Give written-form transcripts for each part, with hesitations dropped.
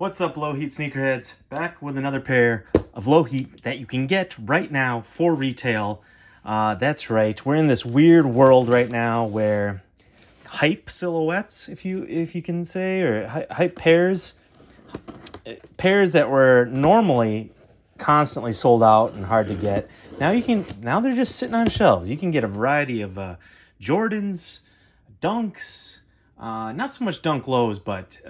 What's up, Lowheat sneakerheads? Back with another pair of Lowheat that you can get right now for retail. That's right. We're in this weird world right now where hype silhouettes, if you can say, or hype pairs that were normally constantly sold out and hard to get. Now they're just sitting on shelves. You can get a variety of Jordans, Dunks, not so much Dunk Lows, but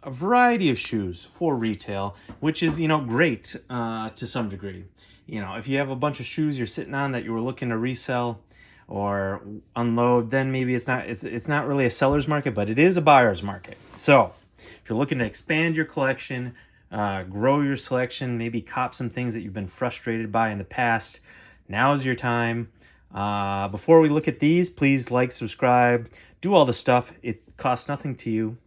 a variety of shoes for retail, which is, great to some degree. If you have a bunch of shoes you're sitting on that you were looking to resell or unload, then maybe it's not really a seller's market, but it is a buyer's market. So if you're looking to expand your collection, grow your selection, maybe cop some things that you've been frustrated by in the past, now's your time. Before we look at these, please like, subscribe, do all the stuff. It costs nothing to you.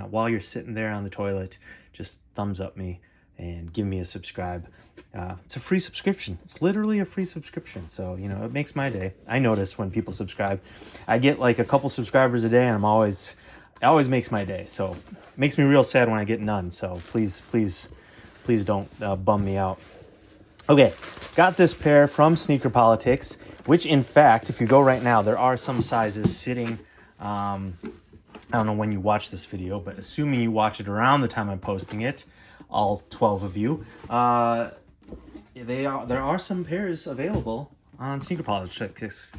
While you're sitting there on the toilet, just thumbs up me and give me a subscribe. It's a free subscription. It's literally a free subscription. So, it makes my day. I notice when people subscribe. I get like a couple subscribers a day, and it always makes my day. So it makes me real sad when I get none. So please don't bum me out. Okay, got this pair from Sneaker Politics, which in fact, if you go right now, there are some sizes sitting. I don't know when you watch this video, but assuming you watch it around the time I'm posting it, all 12 of you, there are some pairs available on Sneaker Politics.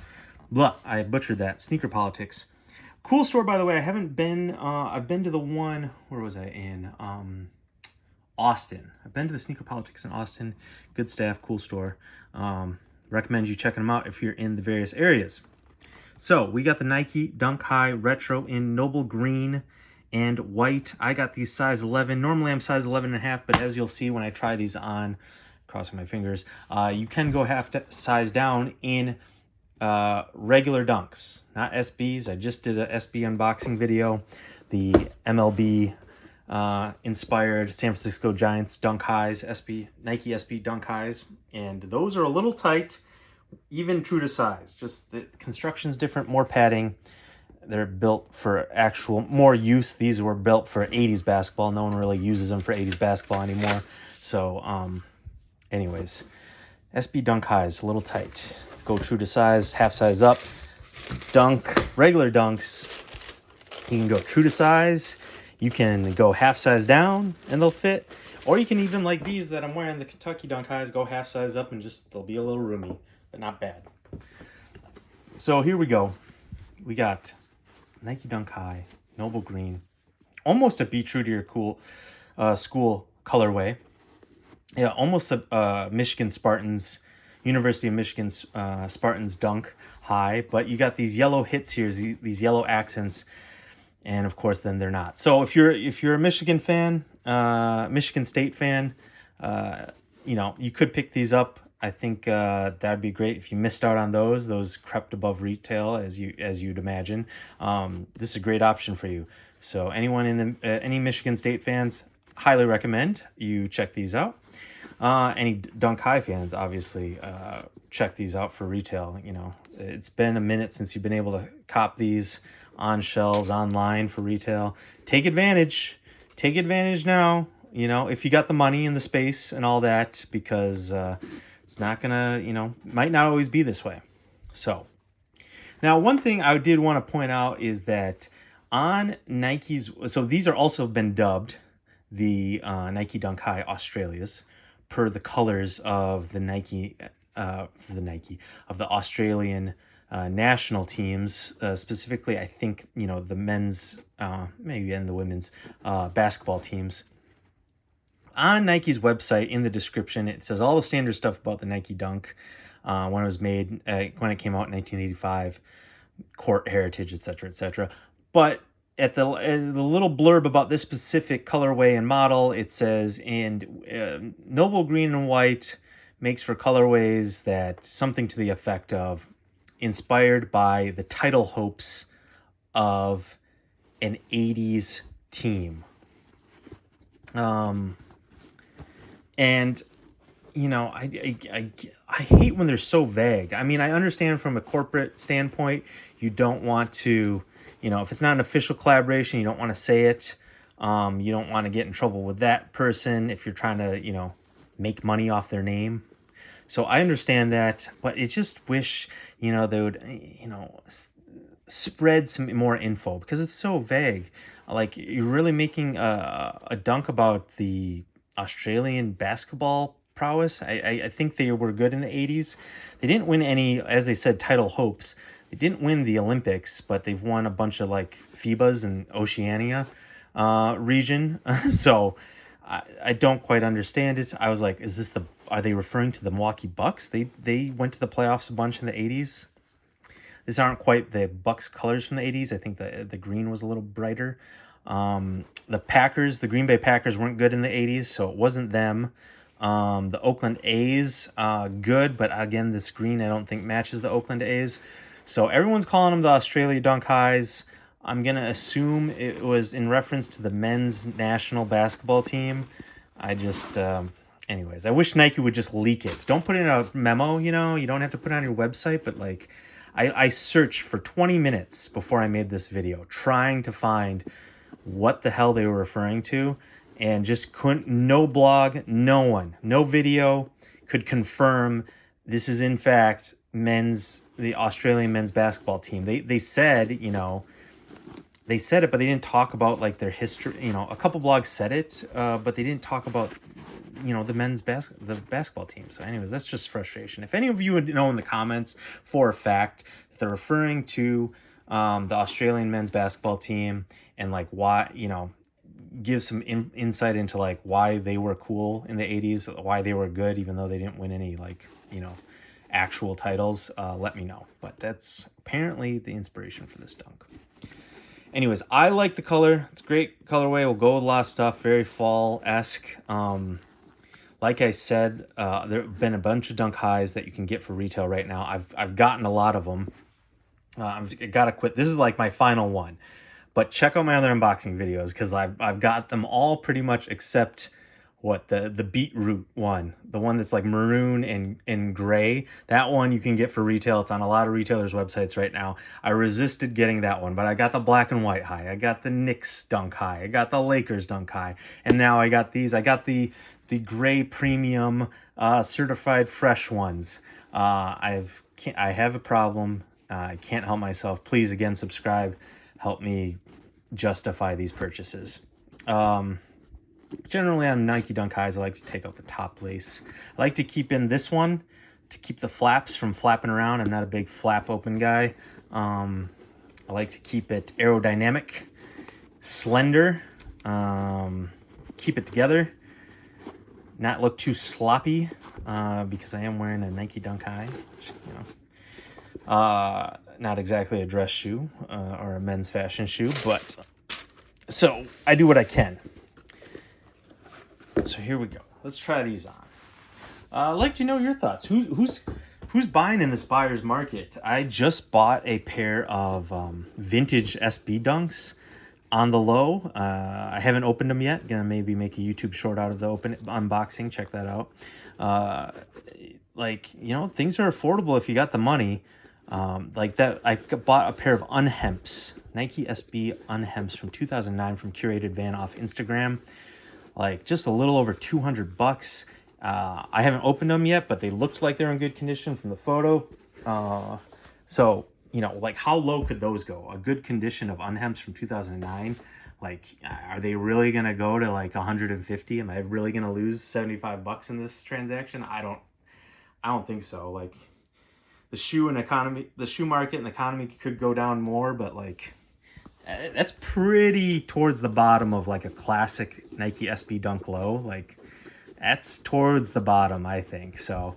I butchered that. Sneaker Politics. Cool store, by the way. I've been to the one, where was I in? Austin. I've been to the Sneaker Politics in Austin. Good staff, cool store. Recommend you checking them out if you're in the various areas. So we got the Nike Dunk High Retro in Noble Green and White. I got these size 11. Normally I'm size 11.5, but as you'll see when I try these on, crossing my fingers, you can go half size down in regular Dunks, not SBs. I just did a SB unboxing video, the MLB inspired San Francisco Giants Dunk Highs, Nike SB Dunk Highs, and those are a little tight. Even true to size, just the construction's different, more padding. They're built for actual more use. These were built for 80s basketball. No one really uses them for 80s basketball anymore. So, anyways, SB Dunk Highs, a little tight. Go true to size, half size up. Regular Dunks, you can go true to size. You can go half size down and they'll fit. Or you can even, like these that I'm wearing, the Kentucky Dunk Highs, go half size up and they'll be a little roomy. But not bad. So here we go. We got Nike Dunk High, Noble Green, almost a Be True to Your Cool school colorway. Yeah, almost a Michigan Spartans, University of Michigan Spartans Dunk High. But you got these yellow hits here, these yellow accents, and of course then they're not. So if you're a Michigan fan, Michigan State fan, you could pick these up. I think that'd be great if you missed out on those. Those crept above retail, as you'd imagine. This is a great option for you. So anyone any Michigan State fans, highly recommend you check these out. Any Dunk High fans, obviously, check these out for retail. It's been a minute since you've been able to cop these on shelves online for retail. Take advantage. Take advantage now. If you got the money and the space and all that, because it's not gonna, might not always be this way. So now one thing I did want to point out is that on Nike's, so these are also been dubbed the Nike Dunk High Australias per the colors of the of the Australian national teams, specifically I think, the men's, maybe and the women's basketball teams. On Nike's website, in the description, it says all the standard stuff about the Nike Dunk when it was made, when it came out in 1985, court heritage, etc., etc. But at the little blurb about this specific colorway and model, it says, and Noble Green and White makes for colorways that something to the effect of inspired by the title hopes of an 80s team. And, I hate when they're so vague. I mean, I understand from a corporate standpoint, you don't want to, if it's not an official collaboration, you don't want to say it. You don't want to get in trouble with that person if you're trying to, make money off their name. So I understand that, but I just wish, they would, spread some more info because it's so vague. Like, you're really making a dunk about the Australian basketball prowess. I think they were good in the 80s. They didn't win any, as they said, title hopes. They didn't win the Olympics, but they've won a bunch of like FIBAs and Oceania region. So I don't quite understand it. I was like, are they referring to the Milwaukee Bucks? They went to the playoffs a bunch in the 80s. These aren't quite the Bucks colors from the 80s. I think the green was a little brighter. The Green Bay Packers weren't good in the 80s, so it wasn't them. The Oakland A's, good, but again, this green I don't think matches the Oakland A's. So everyone's calling them the Australia Dunk Highs. I'm going to assume it was in reference to the men's national basketball team. Anyways, I wish Nike would just leak it. Don't put it in a memo, you don't have to put it on your website, but like, I searched for 20 minutes before I made this video trying to find what the hell they were referring to, and just couldn't. No blog, no one, no video could confirm this is in fact the Australian men's basketball team. They said, they said it, but they didn't talk about like their history. A couple blogs said it, but they didn't talk about the basketball team. So anyways, that's just frustration. If any of you would know in the comments for a fact that they're referring to the Australian men's basketball team and like why, give some insight into like why they were cool in the 80s, why they were good, even though they didn't win any like, actual titles, let me know. But that's apparently the inspiration for this dunk. Anyways, I like the color. It's a great colorway. We'll go with a lot of stuff, very fall-esque. Like I said, there have been a bunch of dunk highs that you can get for retail right now. I've gotten a lot of them. I've got to quit. This is like my final one. But check out my other unboxing videos because I've got them all pretty much except the beetroot one. The one that's like maroon and gray. That one you can get for retail. It's on a lot of retailers' websites right now. I resisted getting that one, but I got the black and white high. I got the Knicks dunk high. I got the Lakers dunk high. And now I got these. I got the gray premium certified fresh ones. I have a problem. I can't help myself. Please, again, subscribe. Help me justify these purchases. Generally on Nike Dunk Highs, I like to take out the top lace. I like to keep in this one to keep the flaps from flapping around. I'm not a big flap open guy. I like to keep it aerodynamic, slender, keep it together, not look too sloppy, because I am wearing a Nike Dunk High, which, not exactly a dress shoe or a men's fashion shoe, but so I do what I can. So here we go. Let's try these on. I'd like to know your thoughts. Who's buying in this buyer's market? I just bought a pair of vintage SB Dunks on the low. I haven't opened them yet. Gonna maybe make a YouTube short out of the unboxing. Check that out. Things are affordable if you got the money. Like that, I bought a pair of unhemps, Nike SB unhemps from 2009 from Curated Van off Instagram. Like just a little over $200. I haven't opened them yet, but they looked like they're in good condition from the photo. So, like how low could those go? A good condition of unhemps from 2009. Like, are they really going to go to like 150? Am I really going to lose $75 in this transaction? I don't think so. Like the shoe market and the economy could go down more, but like, that's pretty towards the bottom of like a classic Nike SB Dunk low. Like that's towards the bottom, I think. So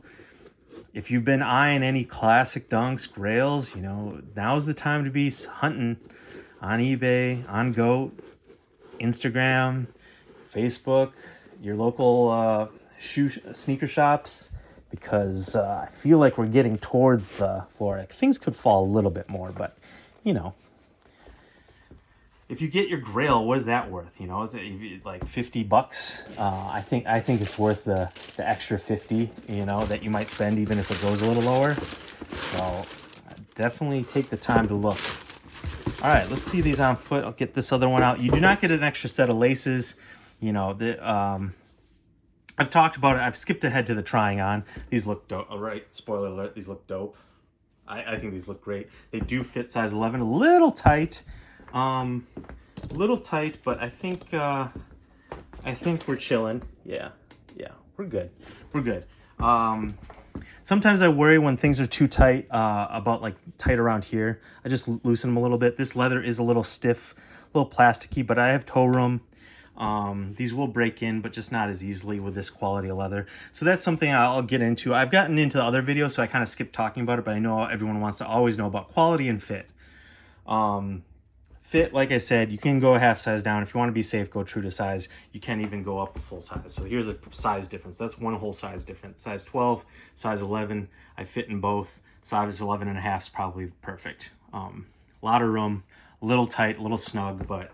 if you've been eyeing any classic Dunks, Grails, now's the time to be hunting on eBay, on GOAT, Instagram, Facebook, your local sneaker shops, because I feel like we're getting towards the floor. Like, things could fall a little bit more, but if you get your Grail, what is that worth? Is it like $50? I think it's worth the extra 50, that you might spend even if it goes a little lower. So definitely take the time to look. All right, let's see these on foot. I'll get this other one out. You do not get an extra set of laces. You know, I've talked about it. I've skipped ahead to the trying on. These look dope. All right, spoiler alert, these look dope. I think these look great. They do fit size 11, a little tight. But I think we're chilling. Yeah, we're good. We're good. Sometimes I worry when things are too tight, about like tight around here. I just loosen them a little bit. This leather is a little stiff, a little plasticky, but I have toe room. These will break in, but just not as easily with this quality of leather. So that's something I'll get into. I've gotten into the other videos, so I kind of skipped talking about it, but I know everyone wants to always know about quality and fit. Fit, like I said, you can go a half size down. If you want to be safe, go true to size. You can even go up a full size. So here's a size difference. That's one whole size difference. Size 12, size 11. I fit in both. Size 11 and a half is probably perfect. A lot of room, a little tight, a little snug, but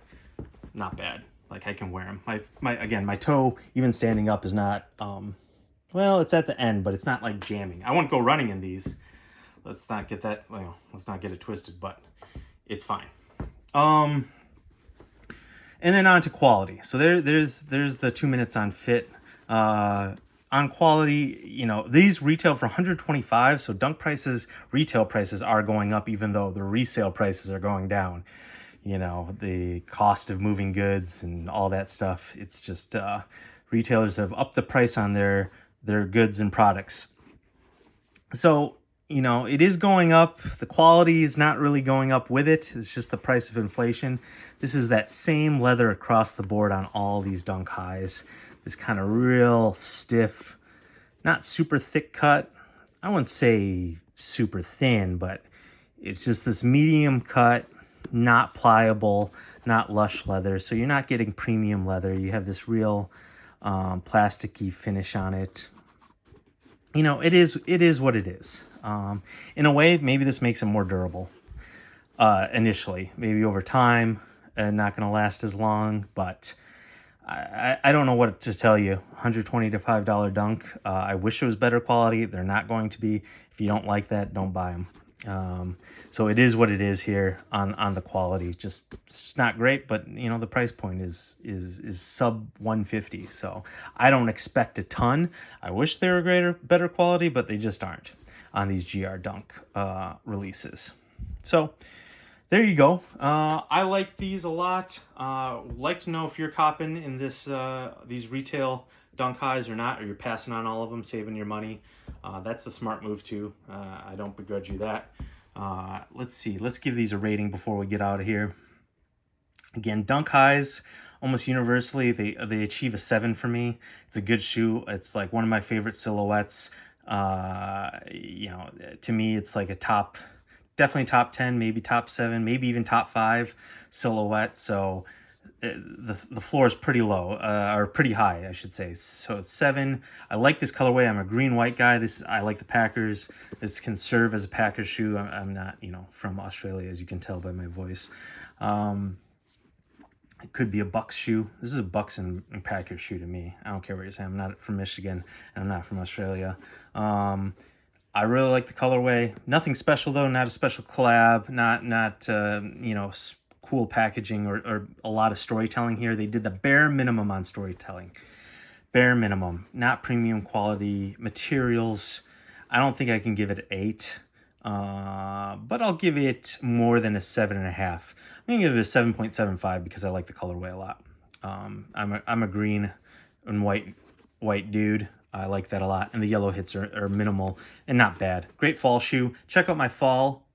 not bad. Like, I can wear them. My toe, even standing up, is not, well, it's at the end, but it's not like jamming. I won't go running in these. Let's not get that, let's not get it twisted, but it's fine. And then on to quality. So there's the 2 minutes on fit. On quality, you know, these retail for $125. So dunk prices, retail prices are going up, even though the resale prices are going down. You know, the cost of moving goods and all that stuff. It's just, retailers have upped the price on their goods and products. So, you know, it is going up. The quality is not really going up with it. It's just the price of inflation. This is that same leather across the board on all these dunk highs. This kind of real stiff, not super thick cut. I wouldn't say super thin, but it's just this medium cut, not pliable, not lush leather. So you're not getting premium leather. You have this real plasticky finish on it. You know, it is what it is. In a way, maybe this makes it more durable initially. Maybe over time, not going to last as long, but I don't know what to tell you. $120 to $5 dunk. I wish it was better quality. They're not going to be. If you don't like that, don't buy them. So it is what it is here on the quality. Just it's not great, but you know the price point is sub 150. So I don't expect a ton. I wish they were better quality, but they just aren't on these GR Dunk releases. So there you go. I like these a lot. Like to know if you're copping in these retail dunk highs or not, or you're passing on all of them, saving your money. That's a smart move too. I don't begrudge you that. Let's see. Let's give these a rating before we get out of here. Again, dunk highs, almost universally, they achieve a 7 for me. It's a good shoe. It's like one of my favorite silhouettes. You know, to me, it's like definitely top 10, maybe top 7, maybe even top 5 silhouette. So the floor is pretty low, or pretty high, I should say. So it's 7. I like this colorway. I'm a green-white guy. I like the Packers. This can serve as a Packers shoe. I'm not, you know, from Australia, as you can tell by my voice. It could be a Bucks shoe. This is a Bucks and Packers shoe to me. I don't care what you're saying. I'm not from Michigan, and I'm not from Australia. I really like the colorway. Nothing special though. Not a special collab. Not you know, cool packaging or a lot of storytelling here. They did the bare minimum on storytelling. Bare minimum. Not premium quality materials. I don't think I can give it an 8. But I'll give it more than a 7.5. I'm gonna give it a 7.75 because I like the colorway a lot. I'm a green and white dude. I like that a lot, and the yellow hits are minimal and not bad. Great fall shoe. Check out my fall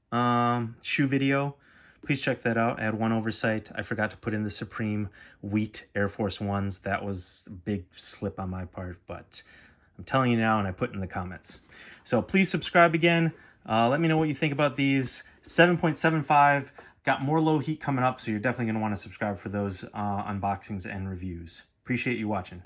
shoe video. Please check that out. I had one oversight. I forgot to put in the Supreme Wheat Air Force Ones. That was a big slip on my part, but I'm telling you now, and I put in the comments. So please subscribe again. Let me know what you think about these. 7.75. Got more Lowheat coming up, so you're definitely going to want to subscribe for those unboxings and reviews. Appreciate you watching.